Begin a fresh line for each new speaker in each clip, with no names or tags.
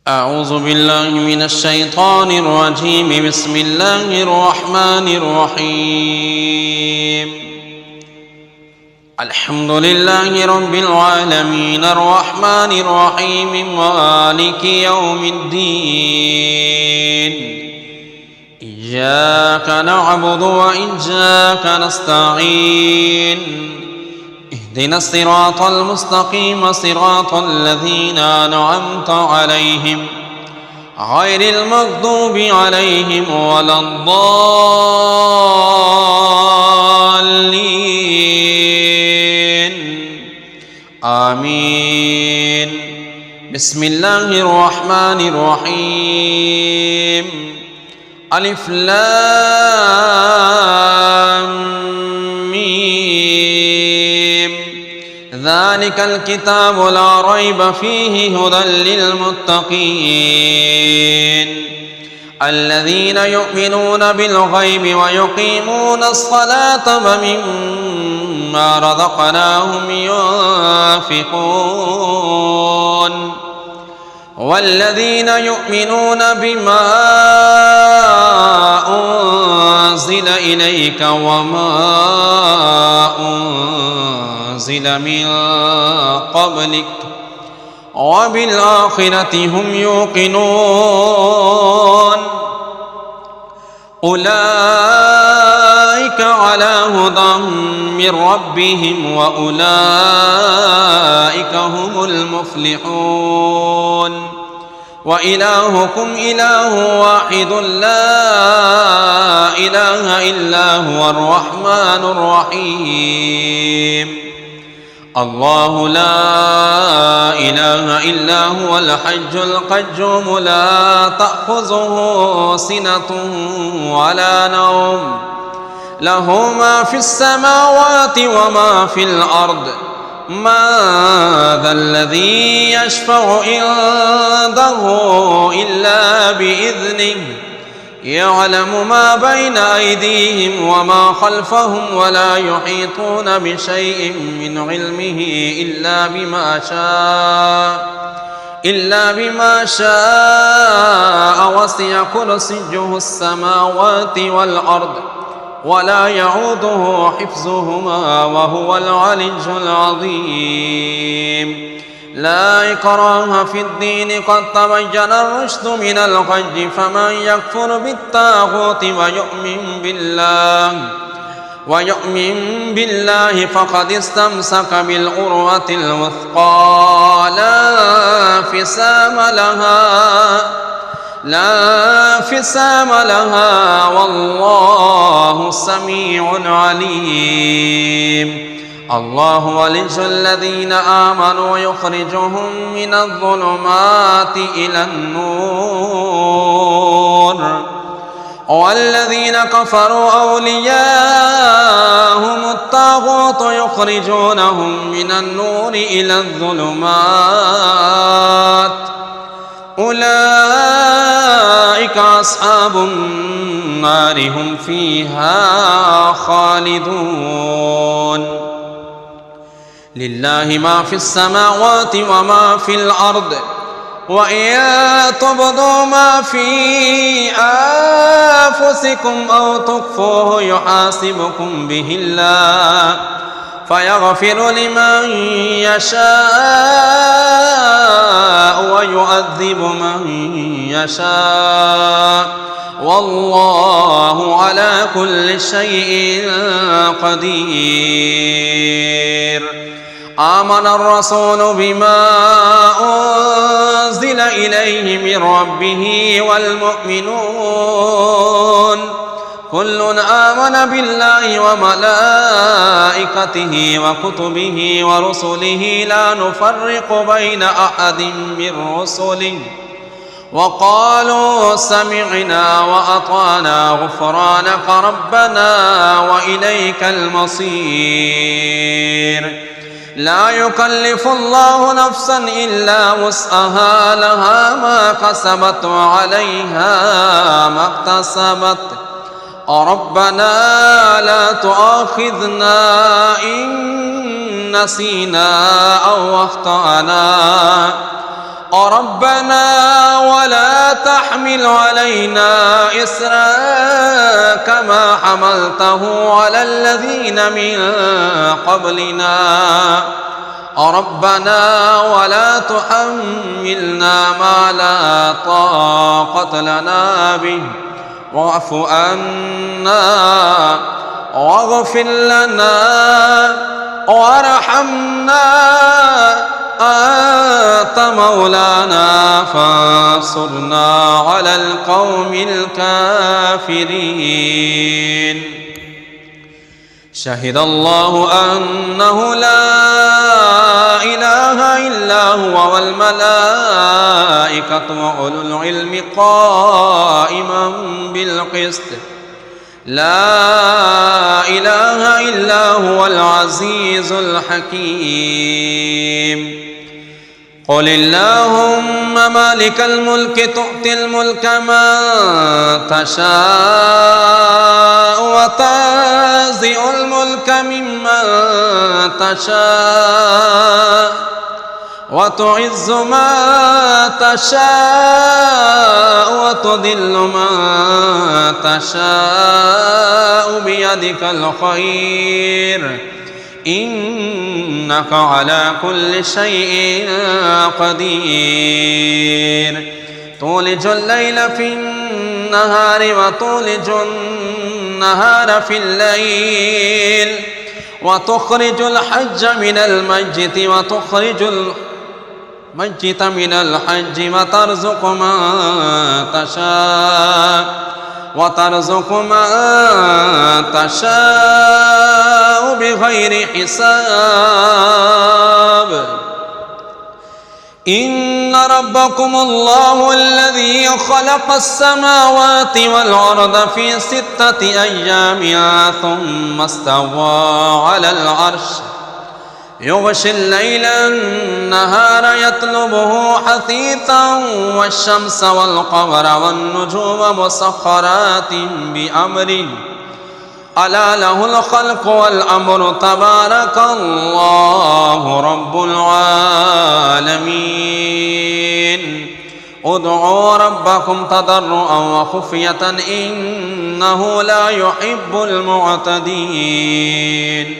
أعوذ بالله من الشيطان الرجيم. بسم الله الرحمن الرحيم. الحمد لله رب العالمين الرحمن الرحيم مالك يوم الدين. إياك نعبد وإياك نستعين. اهدنا الصراط المستقيم صراط الذين أنعمت عليهم غير المغضوب عليهم ولا الضالين. آمين. بسم الله الرحمن الرحيم. ألف لام ذلك الكتاب لا ريب فيه هدى للمتقين الذين يؤمنون بالغيب ويقيمون الصلاة ومما رزقناهم ينفقون والذين يؤمنون بما أنزل إليك وما أنزل من قبلك وبالآخرة هم يوقنون أولئك على هدى من ربهم وأولئك هم المفلحون. وإلهكم إله واحد لا إله إلا هو الرحمن الرحيم. الله لا إله إلا هو الحي القيوم لا تأخذه سنة ولا نوم له ما في السماوات وما في الأرض. من ذا الذي يشفع عنده إلا بإذنه يعلم ما بين أيديهم وما خلفهم ولا يحيطون بشيء من علمه إلا بما شاء وسع كرسيه السماوات والأرض ولا يعوده حفظهما وهو العلي العظيم. لا إكراه في الدين قد تبين الرشد من الغي فمن يكفر بالطاغوت ويؤمن بالله فقد استمسك بالعروة الوثقى لا انفصام لها والله سميع عليم. الله ولي الذين آمنوا يخرجهم من الظلمات إلى النور والذين كفروا أولياءهم الطاغوت يخرجونهم من النور إلى الظلمات أولئك أصحاب النار هم فيها خالدون. لله ما في السماوات وما في الأرض وإن تبدوا ما في أنفسكم أو تخفوه يحاسبكم به الله فيغفر لمن يشاء ويعذب من يشاء والله على كل شيء قدير. آمن الرسول بما أنزل إليه من ربه والمؤمنون كل آمن بالله وملائكته وكتبه ورسله لا نفرق بين أحد من رسله وقالوا سمعنا وأطعنا غفرانك ربنا وإليك المصير. لا يكلف الله نفسا إلا وسعها لها ما كسبت وعليها ما اكتسبت. ربنا لا تؤاخذنا إن نسينا أو أخطأنا ربنا تحمل علينا إسرا كما حملته على الذين من قبلنا ربنا ولا تحملنا ما لا طاقة لنا به واعف عنا واغفر لنا وارحمنا أنت مولانا فانصرنا على القوم الكافرين. شهد الله أنه لا إله إلا هو والملائكة وأولو العلم قائما بالقسط لا إله إلا هو العزيز الحكيم. قل اللهم مالك الملك تؤتي الملك من تشاء وتنزع الملك ممن تشاء وتعز من تشاء وتذل من تشاء بيدك الخير إنك على كل شيء قدير. تولج الليل في النهار وتولج النهار في الليل وتخرج الحج من الميت وتخرج الميت من الحج وترزق من تشاء بغير حساب. إن ربكم الله الذي خلق السماوات والأرض في 6 أيام ثم استوى على العرش يغشي الليل النهار يطلبه حثيثا والشمس والقمر والنجوم مسخرات بأمره ألا له الخلق والأمر تبارك الله رب العالمين. ادعوا ربكم تضرعا وخفية إنه لا يحب المعتدين.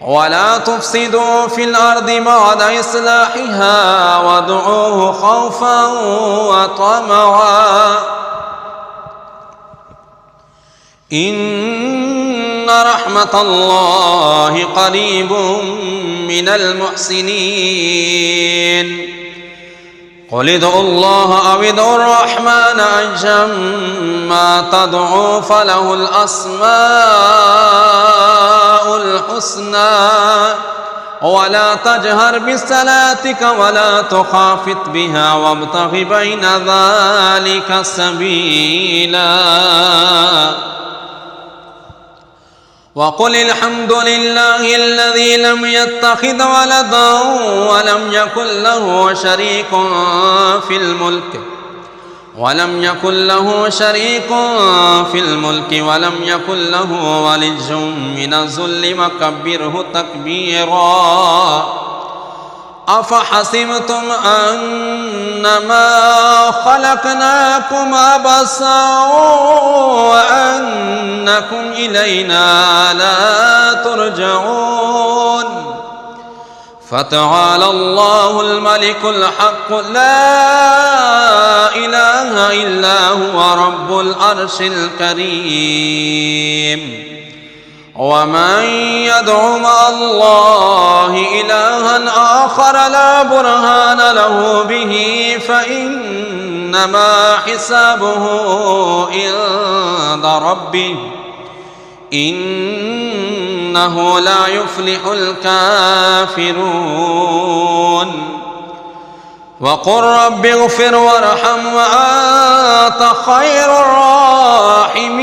ولا تفسدوا في الأرض بعد إصلاحها وادعوه خوفا وطمعا إن رحمة الله قريب من المحسنين. قل ادعوا الله أو ادعوا الرحمن أيما تدعوا فله الأسماء الحسنى ولا تجهر بصلاتك ولا تخافت بها وابتغ بين ذلك سبيلا. وقل الحمد لله الذي لم يتخذ ولدا ولم يكن له شريك في الملك ولم يكن له ولي من الذل وكبره تكبيرا. أفحسبتم أنما خلقناكم عبثا وأنكم إلينا لا ترجعون. فتعالى الله الملك الحق لا إله إلا هو رب العرش الكريم. ومن يدع مع الله إلها آخر لا برهان له به فإنما حسابه عند ربه إنه لا يفلح الكافرون. وقل رب اغفر وارحم وأنت خير الراحمين.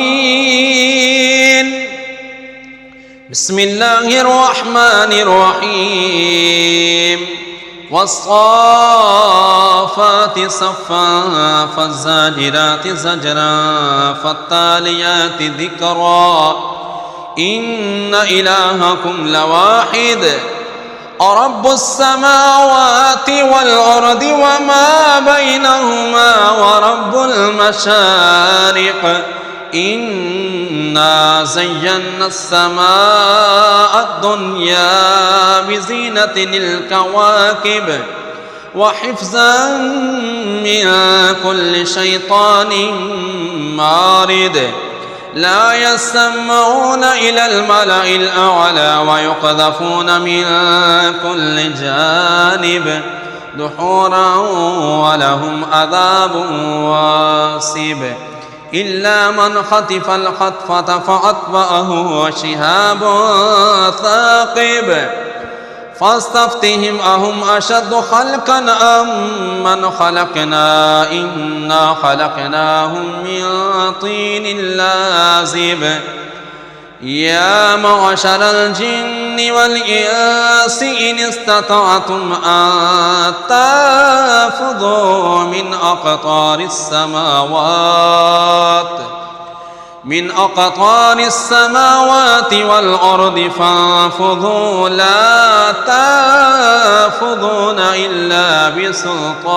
بسم الله الرحمن الرحيم. والصافات صفا فالزاجرات زجرا فالتاليات ذكرا إن إلهكم لواحد رب السماوات والأرض وما بينهما ورب المشارق إنا زينا السماء الدنيا بزينة الكواكب وحفظا من كل شيطان مارد لا يسمعون إلى الملأ الأعلى ويقذفون من كل جانب دحورا ولهم عذاب واصب إلا من خطف الخطفة فأتبعه شهاب ثاقب فاستفتهم أهم أشد خلقا أم من خلقنا إنا خلقناهم من طين لازب يا معشر الجن والإنس إن استطعتم أن تنفذوا من أقطار السماوات والأرض فانفذوا لا تنفذون إلا بسلطان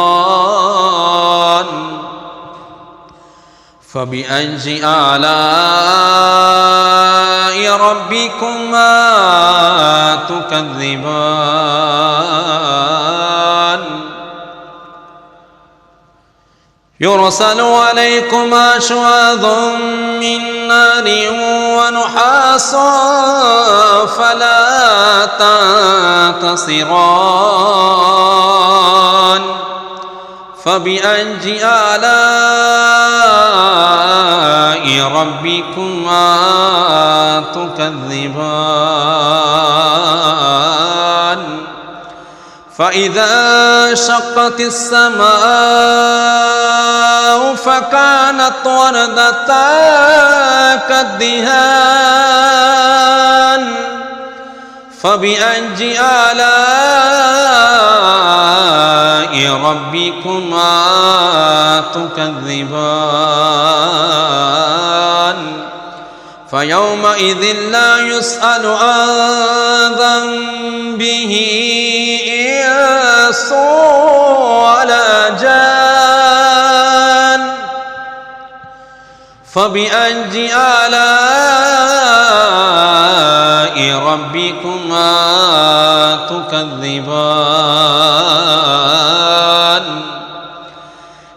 فبأي آلاء ربكما تكذبان يرسل عليكما شواظ من نار ونحاس فلا تنتصران فبأي آلاء ربكما تكذبان فإذا شقت السماء فكانت وردة كالدهان فبأي آلاء ربكما تكذبان فيومئذ لا يسأل عن ذنبه إنس ولا جان فبأي آلاء ربكما تكذبان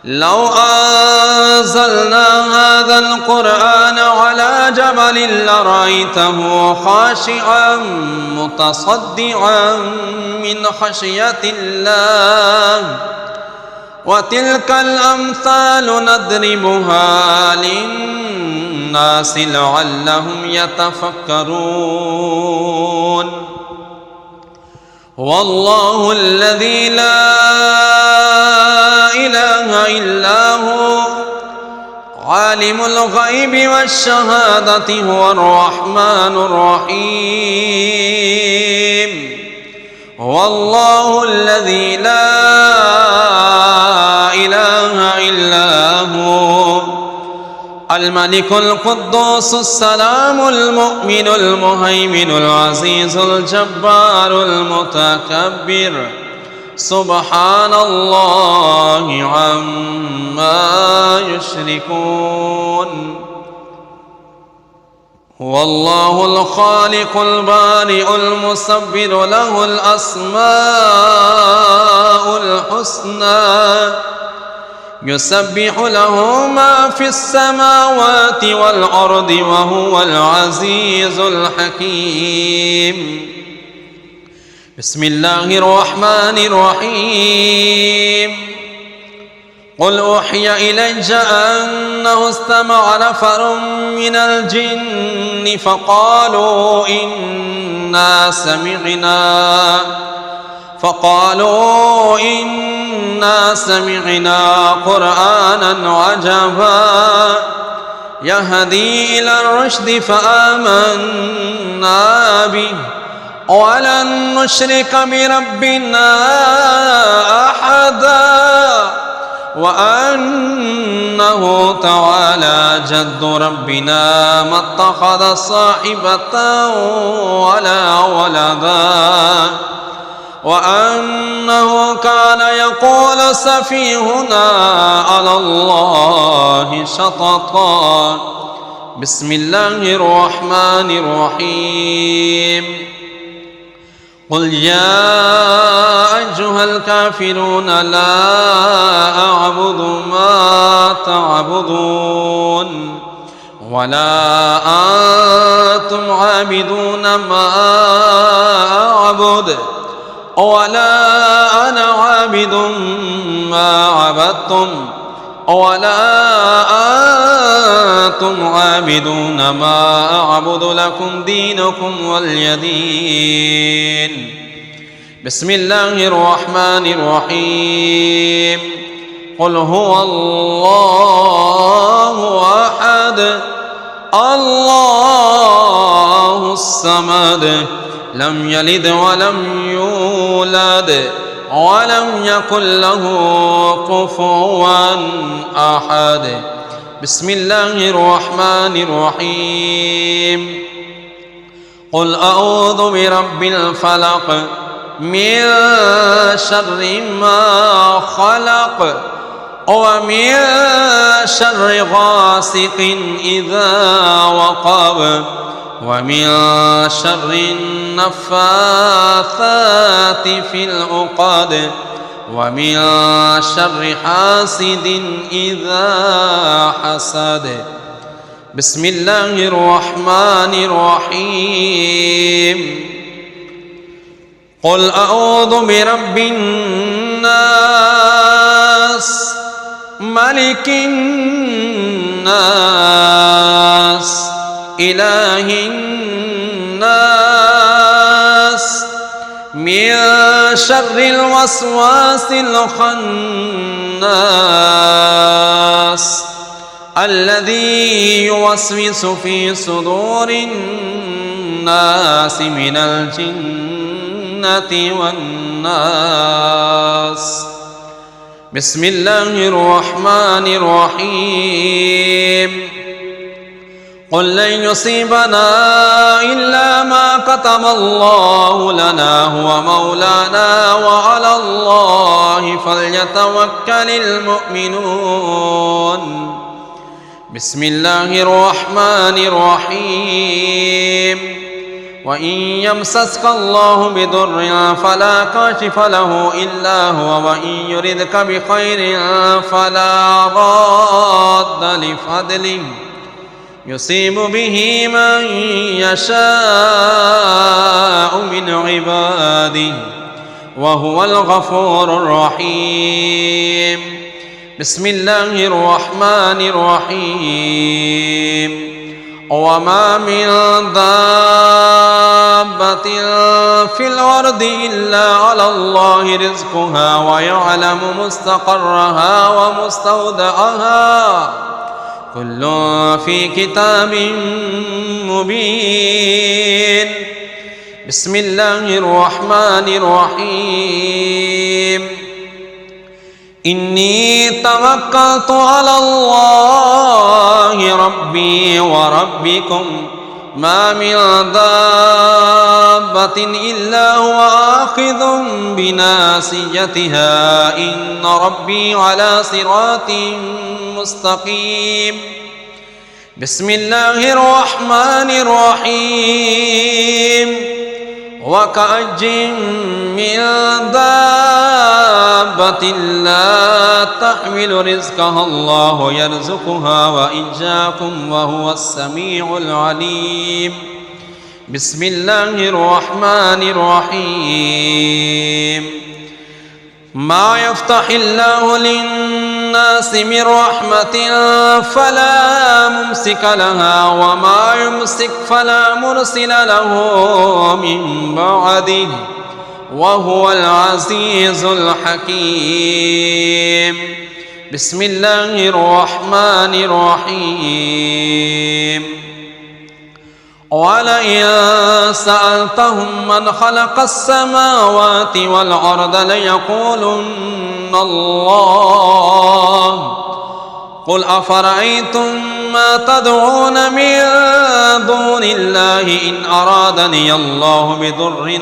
لو أنزلنا هذا القرآن على جبل لرأيته خاشعا متصدعا من خشية الله وتلك الأمثال نضربها للناس لعلهم يتفكرون والله الذي لا إله إلا هو عالم الغيب والشهادة هو الرحمن الرحيم والله الذي لا إله إلا هو الملك القدوس السلام المؤمن المهيمن العزيز الجبار المتكبر سبحان الله عما يشركون هو الله الخالق البارئ المصور له الأسماء الحسنى يسبح له ما في السماوات والأرض وهو العزيز الحكيم بسم الله الرحمن الرحيم قل أوحي إلي أنه استمع نفر من الجن فقالوا إنا سمعنا قرآنا عجبا يهدي إلى الرشد فآمنا به ولن نشرك بربنا أحدا وأنه تعالى جد ربنا ما اتخذ صاحبة ولا ولدا وأنه كان يقول سفيهنا على الله شططا. بسم الله الرحمن الرحيم. قل يا أيها الكافرون لا أعبد ما تعبدون ولا أنتم عابدون ما أعبد ولا أنا عابد ما عبدتم ولا أنتم عابدون ما أعبد لكم دينكم ولي دين. بسم الله الرحمن الرحيم. قل هو الله أحد الله الصمد لم يلد ولم يولد ولم يكن له كفوا أحد. بسم الله الرحمن الرحيم. قل أعوذ برب الفلق من شر ما خلق ومن شر غاسق إذا وقب ومن شر النفاثات في العقد ومن شر حاسد إذا حسد. بسم الله الرحمن الرحيم. قل أعوذ برب الناس ملك الناس إله الناس من شر الوسواس الخناس الذي يوسوس في صدور الناس من الجنة والناس. بسم الله الرحمن الرحيم. قل لن يصيبنا إلا ما كتب الله لنا هو مولانا وعلى الله فليتوكل المؤمنون. بسم الله الرحمن الرحيم. وإن يمسسك الله بضر فلا كاشف له إلا هو وإن يردك بخير فلا راد لفضله يصيب به من يشاء من عباده وهو الغفور الرحيم. بسم الله الرحمن الرحيم. وما من دابة في الأرض إلا على الله رزقها ويعلم مستقرها ومستودعها كل في كتاب مبين. بسم الله الرحمن الرحيم. إني توكلت على الله ربي وربكم ما من دابة إلا هو آخذ بناصيتها إن ربي على صراط مستقيم. بسم الله الرحمن الرحيم. وكأين من دابة لا تحمل رزقها الله يرزقها وإياكم وهو السميع العليم. بسم الله الرحمن الرحيم. ما يفتح الله للناس من رحمة فلا ممسك لها وما يمسك فلا مرسل له من بعده وهو العزيز الحكيم. بسم الله الرحمن الرحيم. ولئن سألتهم من خلق السماوات والأرض ليقولن الله قل أفرأيتم ما تدعون من دون الله إن أرادني الله بضر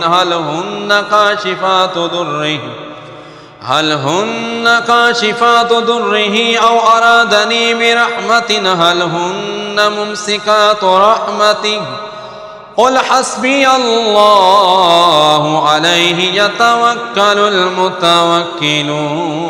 هل هن كاشفات ضره أو أرادني برحمة هل هن ممسكات رحمته قل حسبي الله عليه يتوكل المتوكلون